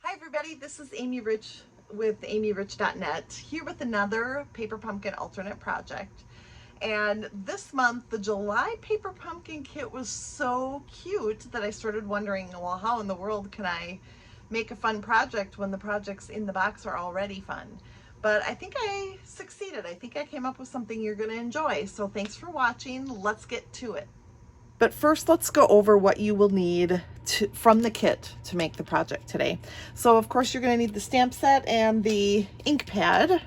Hi everybody, this is Amy Rich with amyrich.net, here with another Paper Pumpkin alternate project. And this month, the July Paper Pumpkin kit was so cute that I started wondering, well, how in the world can I make a fun project when the projects in the box are already fun? But I think I succeeded. I think I came up with something you're going to enjoy. So thanks for watching. Let's get to it. But first, let's go over what you will need from the kit to make the project today. So of course, you're going to need the stamp set and the ink pad.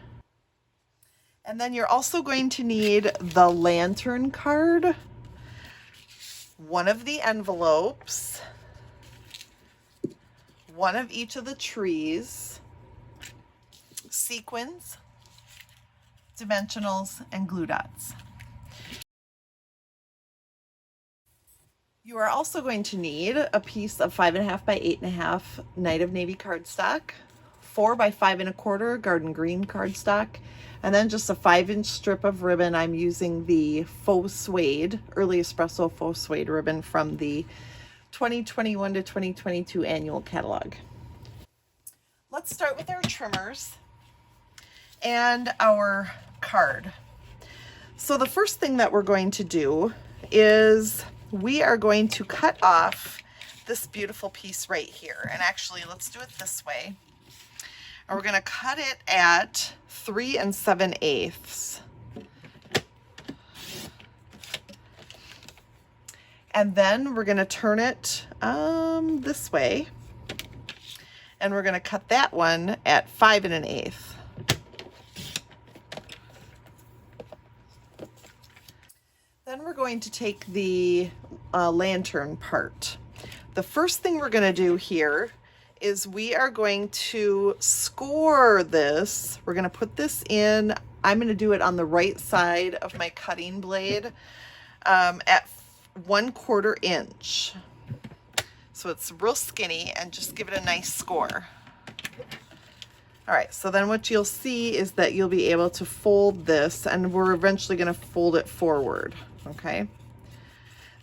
And then you're also going to need the lantern card, one of the envelopes, one of each of the trees, sequins, dimensionals, and glue dots. You are also going to need a piece of 5.5 by 8.5 Night of Navy cardstock, 4 by 5 1/4 garden green cardstock, and then just a 5-inch strip of ribbon. I'm using the faux suede, early espresso faux suede ribbon from the 2021 to 2022 annual catalog. Let's start with our trimmers and our card. So the first thing that we're going to do is we are going to cut off this beautiful piece right here. And actually, let's do it this way. And we're going to cut it at 3 7/8. And then we're going to turn it this way. And we're going to cut that one at 5 1/8. Then we're going to take the lantern part. The first thing we're going to do here is we are going to score this. We're going to put this in. I'm going to do it on the right side of my cutting blade at 1/4 inch. So it's real skinny, and just give it a nice score. All right, so then what you'll see is that you'll be able to fold this, and we're eventually going to fold it forward. Okay,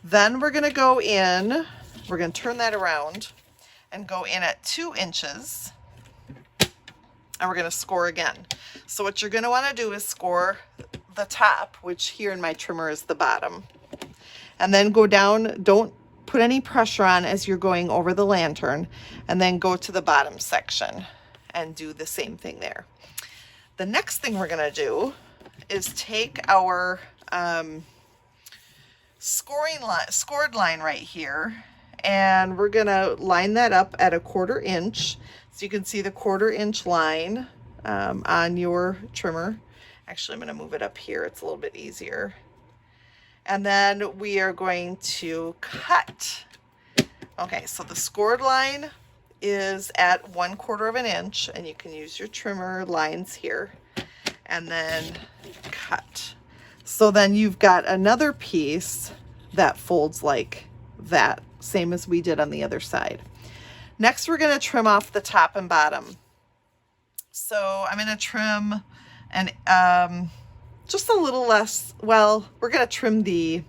then we're going to go in, we're going to turn that around and go in at 2 inches, and we're going to score again. So what you're going to want to do is score the top, which here in my trimmer is the bottom, and then go down. Don't put any pressure on as you're going over the lantern, and then go to the bottom section and do the same thing there. The next thing we're going to do is take our scored line right here, and we're going to line that up at 1/4 inch. So you can see the 1/4 inch line on your trimmer. Actually, I'm going to move it up here. It's a little bit easier. And then we are going to cut. Okay, so the scored line is at 1/4 inch, and you can use your trimmer lines here, and then cut. So then you've got another piece that folds like that, same as we did on the other side. Next, we're going to trim off the top and bottom. So I'm going to trim and just a little less, well, we're going to trim the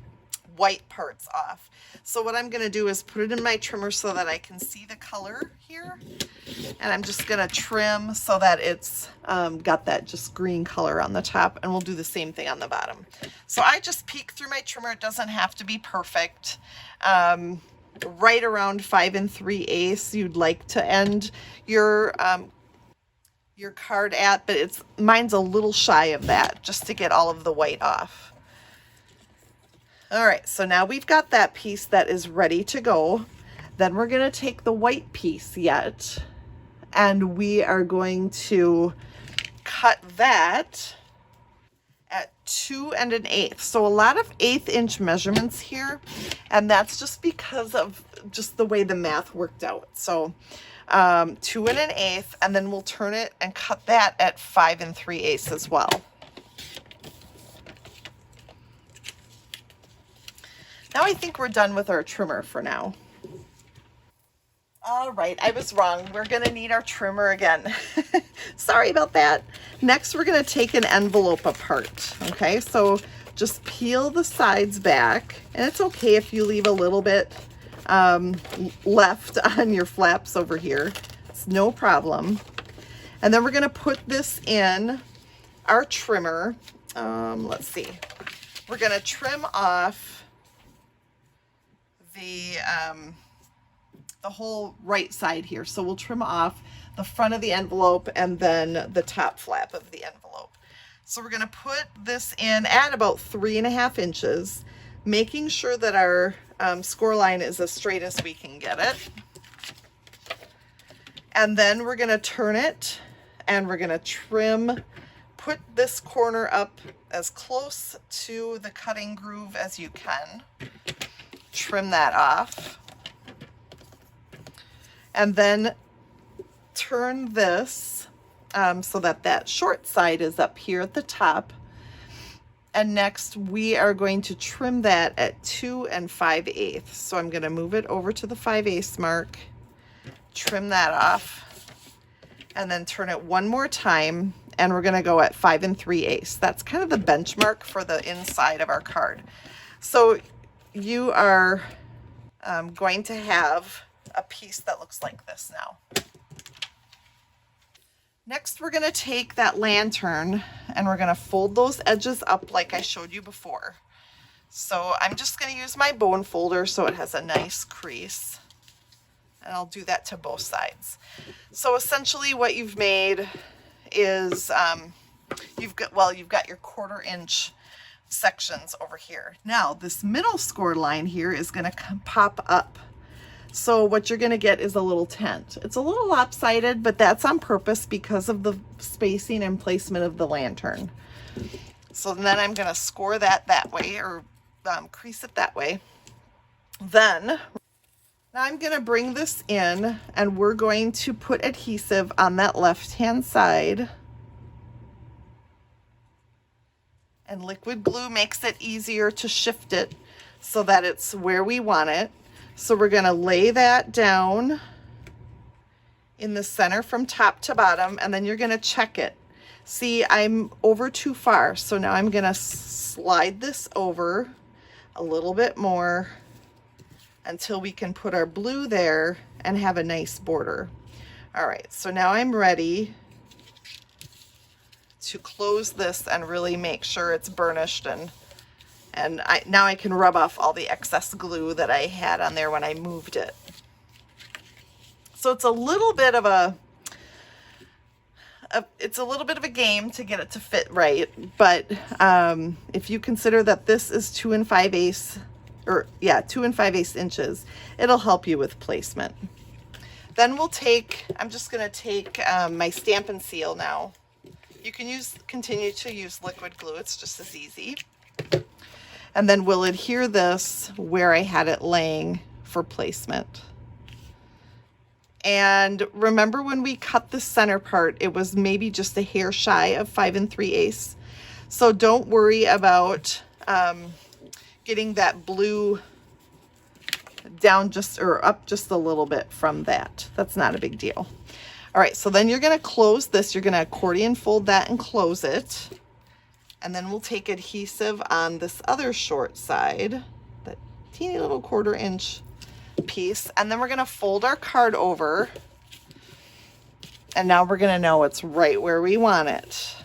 white parts off. So what I'm going to do is put it in my trimmer so that I can see the color here. And I'm just going to trim so that it's got that just green color on the top, and we'll do the same thing on the bottom. So I just peek through my trimmer. It doesn't have to be perfect. Right around 5 3/8 you'd like to end your card at, but mine's a little shy of that, just to get all of the white off. All right, so now we've got that piece that is ready to go. Then we're going to take the white piece yet, and we are going to cut that at 2 1/8. So a lot of 1/8 inch measurements here, and that's just because of just the way the math worked out. So 2 1/8, and then we'll turn it and cut that at 5 3/8 as well. Now I think we're done with our trimmer for now. All right, I was wrong. We're going to need our trimmer again. Sorry about that. Next, we're going to take an envelope apart. Okay, so just peel the sides back, and it's okay if you leave a little bit left on your flaps over here. It's That's no problem. And then we're going to put this in our trimmer. Let's see. We're going to trim off the whole right side here. So we'll trim off the front of the envelope and then the top flap of the envelope. So we're going to put this in at about 3.5 inches, making sure that our score line is as straight as we can get it. And then we're going to turn it and we're going to trim, put this corner up as close to the cutting groove as you can. Trim that off. And then turn this so that that short side is up here at the top. And next we are going to trim that at 2 5/8. So I'm going to move it over to the 5/8 mark, trim that off, and then turn it one more time. And we're going to go at 5 3/8. That's kind of the benchmark for the inside of our card. So you are going to have a piece that looks like this now. Next, we're going to take that lantern and we're going to fold those edges up like I showed you before. So I'm just going to use my bone folder so it has a nice crease. And I'll do that to both sides. So essentially what you've made is you've got your 1/4 inch sections over here. Now this middle score line here is going to pop up. So what you're going to get is a little tent. It's a little lopsided, but that's on purpose because of the spacing and placement of the lantern. So then I'm going to score that way, or crease it that way. Then now I'm going to bring this in and we're going to put adhesive on that left-hand side. And liquid glue makes it easier to shift it so that it's where we want it. So we're going to lay that down in the center from top to bottom, and then you're going to check it. See, I'm over too far, so now I'm going to slide this over a little bit more until we can put our blue there and have a nice border. All right, so now I'm ready to close this and really make sure it's burnished, and now I can rub off all the excess glue that I had on there when I moved it. So it's a little bit of a game to get it to fit right, but if you consider that this is 2 5/8, or yeah, 2 5/8 inches, it'll help you with placement. Then I'm just going to take my Stampin' Seal now. You can continue to use liquid glue, it's just as easy. And then we'll adhere this where I had it laying for placement. And remember when we cut the center part, it was maybe just a hair shy of 5 3/8. So don't worry about getting that blue down up just a little bit from that. That's not a big deal. All right, so then you're going to close this. You're going to accordion fold that and close it. And then we'll take adhesive on this other short side, that teeny little 1/4 inch piece. And then we're going to fold our card over. And now we're going to know it's right where we want it.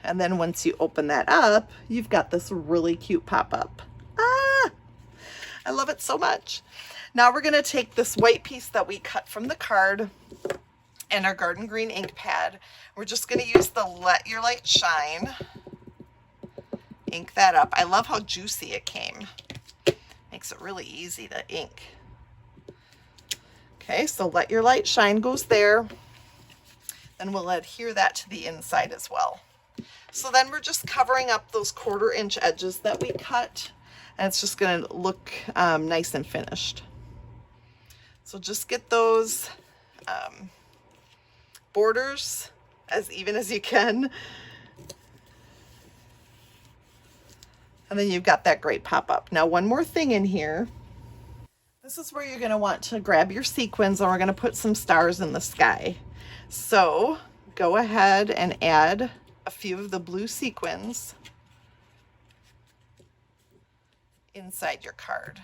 And then once you open that up, you've got this really cute pop-up. Ah, I love it so much. Now we're going to take this white piece that we cut from the card and our garden green ink pad. We're just going to use the Let Your Light Shine. Ink that up. I love how juicy it came. Makes it really easy to ink. Okay, so Let Your Light Shine goes there. Then we'll adhere that to the inside as well. So then we're just covering up those 1/4 inch edges that we cut, and it's just going to look nice and finished. So just get those borders as even as you can. And then you've got that great pop-up. Now one more thing in here. This is where you're going to want to grab your sequins, and we're going to put some stars in the sky. So go ahead and add a few of the blue sequins inside your card.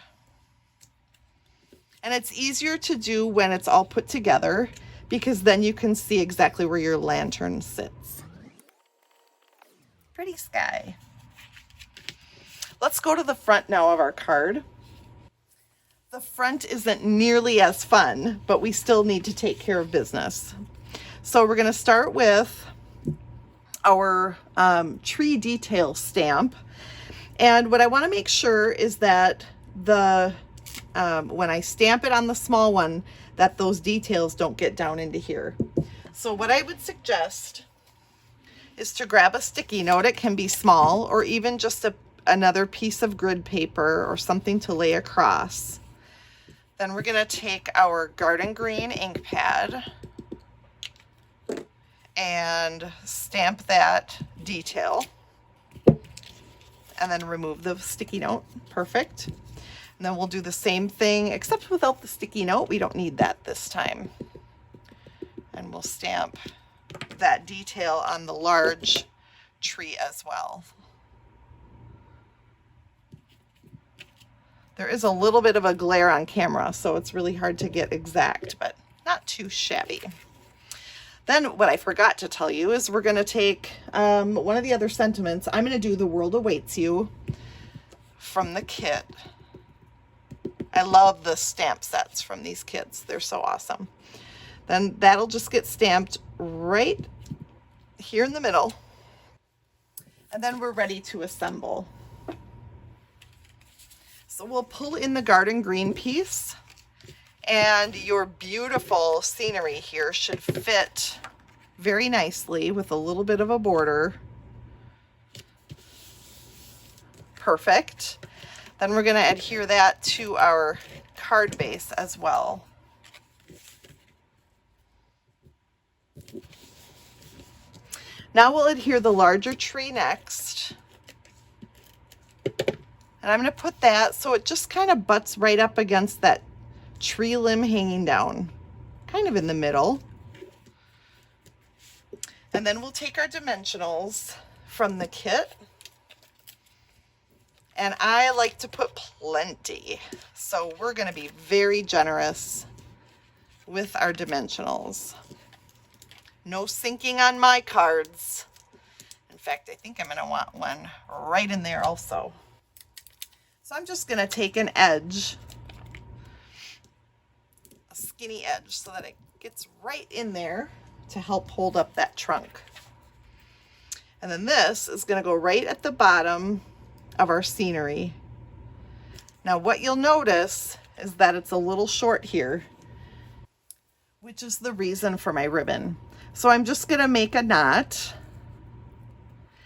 And it's easier to do when it's all put together because then you can see exactly where your lantern sits. Pretty sky. Let's go to the front now of our card. The front isn't nearly as fun, but we still need to take care of business. So we're going to start with our tree detail stamp. And what I want to make sure is that when I stamp it on the small one, that those details don't get down into here. So what I would suggest is to grab a sticky note. It can be small or even just another piece of grid paper or something to lay across. Then we're going to take our garden green ink pad and stamp that detail and then remove the sticky note. Perfect. And then we'll do the same thing except without the sticky note. We don't need that this time. And we'll stamp that detail on the large tree as well. There is a little bit of a glare on camera, so it's really hard to get exact, but not too shabby. Then what I forgot to tell you is we're going to take one of the other sentiments. I'm going to do The World Awaits You from the kit. I love the stamp sets from these kits. They're so awesome. Then that'll just get stamped right here in the middle. And then we're ready to assemble. So we'll pull in the garden green piece, and your beautiful scenery here should fit very nicely with a little bit of a border. Perfect. Then we're going to adhere that to our card base as well. Now we'll adhere the larger tree next. And I'm going to put that so it just kind of butts right up against that tree limb hanging down, kind of in the middle. And then we'll take our dimensionals from the kit. And I like to put plenty. So we're going to be very generous with our dimensionals. No sinking on my cards. In fact, I think I'm going to want one right in there also. So I'm just going to take an edge, a skinny edge, so that it gets right in there to help hold up that trunk. And then this is going to go right at the bottom of our scenery. Now what you'll notice is that it's a little short here, which is the reason for my ribbon. So I'm just going to make a knot,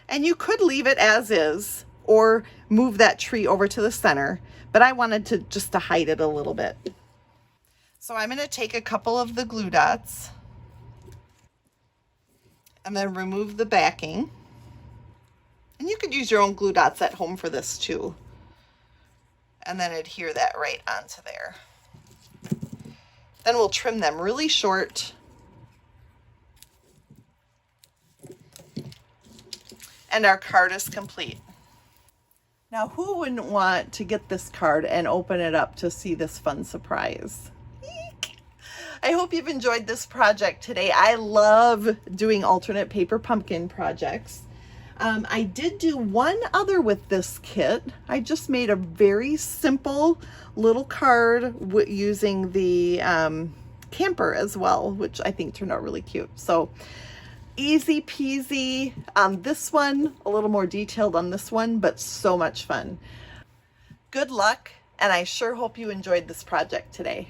and you could leave it as is or move that tree over to the center, but I wanted to just to hide it a little bit. So I'm going to take a couple of the glue dots and then remove the backing. And you could use your own glue dots at home for this too. And then adhere that right onto there. Then we'll trim them really short. And our card is complete. Now, who wouldn't want to get this card and open it up to see this fun surprise? Eek. I hope you've enjoyed this project today. I love doing alternate paper pumpkin projects. I did do one other with this kit. I just made a very simple little card using the camper as well, which I think turned out really cute. So easy peasy on this one, a little more detailed on this one, but so much fun. Good luck, and I sure hope you enjoyed this project today.